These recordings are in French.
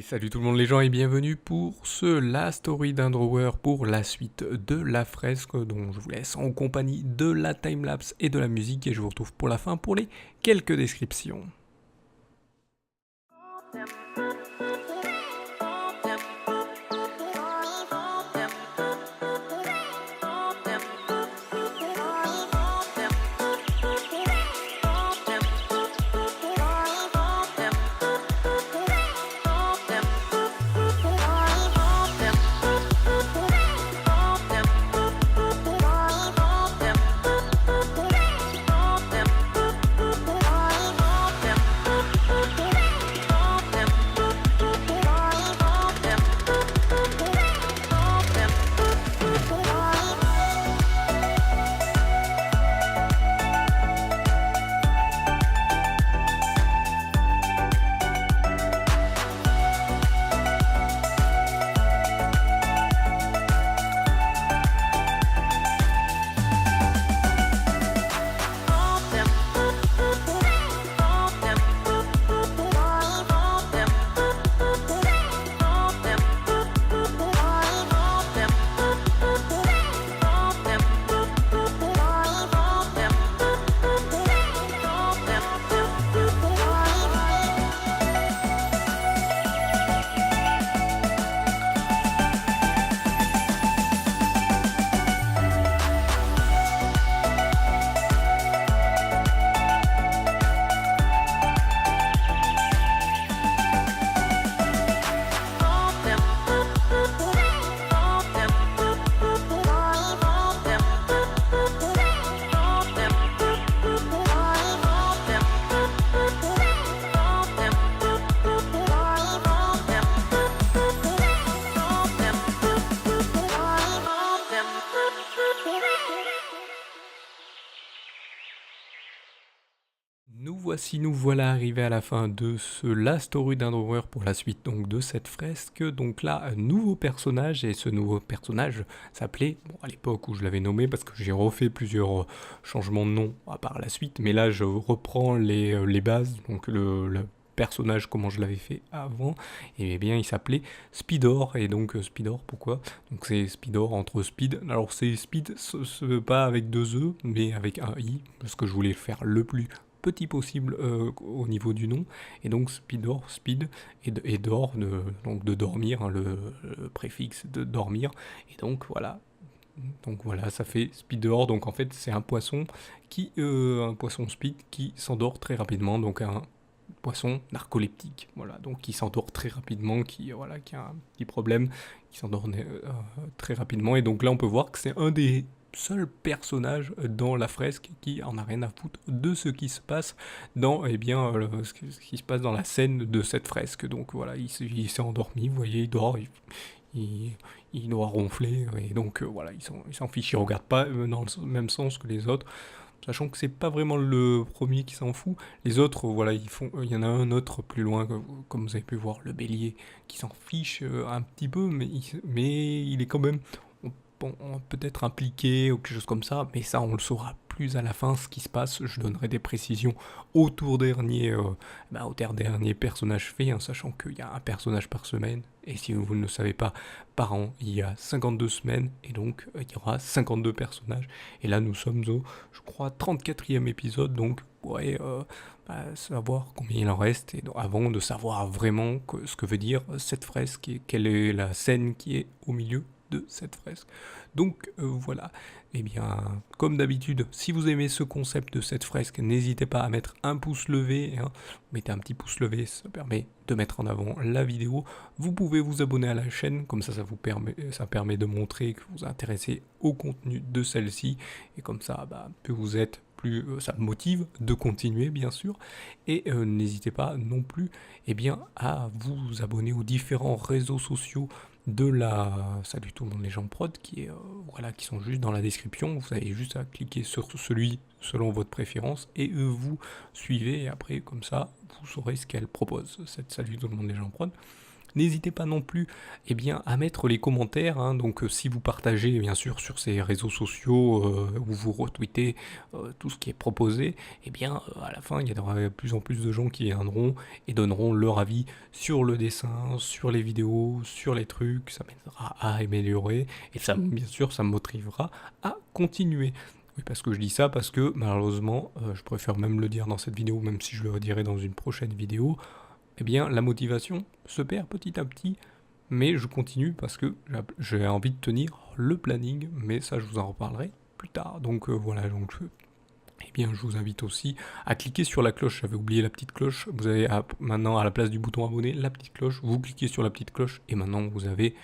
Salut tout le monde les gens et bienvenue pour ce La Story d'un Drawer pour la suite de la fresque dont je vous laisse en compagnie de la timelapse et de la musique et je vous retrouve pour la fin pour les quelques descriptions. Nous voilà arrivés à la fin de ce Last Story d'un Drawer pour la suite donc de cette fresque. Donc là, un nouveau personnage et ce nouveau personnage s'appelait, bon à l'époque où je l'avais nommé parce que j'ai refait plusieurs changements de nom à part la suite, mais là je reprends les bases, donc le personnage comment je l'avais fait avant, et bien il s'appelait Speedor, et donc Speedor pourquoi? Donc c'est Speedor entre Speed, alors c'est Speed, pas avec deux E, mais avec un I, parce que je voulais le faire le plus petit possible au niveau du nom, et donc Speedor, Speed, et d'or, donc de dormir, hein, le préfixe de dormir, et donc voilà, ça fait Speedor, donc en fait c'est un poisson un poisson speed qui s'endort très rapidement, donc un poisson narcoleptique, voilà, donc qui s'endort très rapidement, qui a un petit problème, qui s'endort très rapidement, et donc là on peut voir que c'est un des seuls personnages dans la fresque qui en a rien à foutre de ce qui se passe dans, ce qui se passe dans la scène de cette fresque, donc voilà, il s'est endormi, vous voyez, il dort, il doit ronfler, et donc voilà, il s'en fiche, il regarde pas dans le même sens que les autres, sachant que c'est pas vraiment le premier qui s'en fout. Les autres, voilà, il y en a un autre plus loin, comme vous avez pu voir, le bélier, qui s'en fiche un petit peu, mais il est quand même peut-être impliqué ou quelque chose comme ça, mais ça on le saura plus à la fin ce qui se passe. Je donnerai des précisions au dernier personnage fait, hein, sachant qu'il y a un personnage par semaine, et si vous ne le savez pas, par an il y a 52 semaines, et donc il y aura 52 personnages, et là nous sommes au, je crois, 34e épisode, donc ouais, savoir combien il en reste, et avant de savoir vraiment ce que veut dire cette fresque, et quelle est la scène qui est au milieu de cette fresque. Donc voilà, et bien comme d'habitude, si vous aimez ce concept de cette fresque, n'hésitez pas à mettre un pouce levé, hein. Mettez un petit pouce levé, ça permet de mettre en avant la vidéo. Vous pouvez vous abonner à la chaîne, comme ça ça permet de montrer que vous vous intéressez au contenu de celle-ci, et comme ça, plus vous êtes, plus ça me motive de continuer bien sûr, et n'hésitez pas non plus à vous abonner aux différents réseaux sociaux de la Salut tout le monde les gens prod qui sont juste dans la description. Vous avez juste à cliquer sur celui selon votre préférence et vous suivez, et après comme ça vous saurez ce qu'elle propose, cette Salut tout le monde les gens prod. N'hésitez pas non plus à mettre les commentaires, hein. Donc si vous partagez bien sûr sur ces réseaux sociaux ou vous retweetez tout ce qui est proposé, à la fin il y aura de plus en plus de gens qui viendront et donneront leur avis sur le dessin, sur les vidéos, sur les trucs. Ça m'aidera à améliorer et ça, bien sûr, ça me motivera à continuer. Oui, parce que je dis ça parce que malheureusement, je préfère même le dire dans cette vidéo, même si je le redirai dans une prochaine vidéo, la motivation se perd petit à petit, mais je continue parce que j'ai envie de tenir le planning, mais ça je vous en reparlerai plus tard. Donc voilà, je vous invite aussi à cliquer sur la cloche. J'avais oublié la petite cloche. Vous avez maintenant à la place du bouton abonné la petite cloche. Vous cliquez sur la petite cloche et maintenant vous avez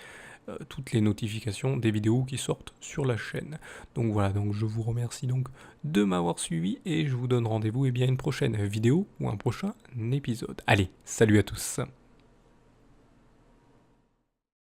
toutes les notifications des vidéos qui sortent sur la chaîne. Donc voilà, donc je vous remercie donc de m'avoir suivi et je vous donne rendez-vous à une prochaine vidéo ou un prochain épisode. Allez, salut à tous.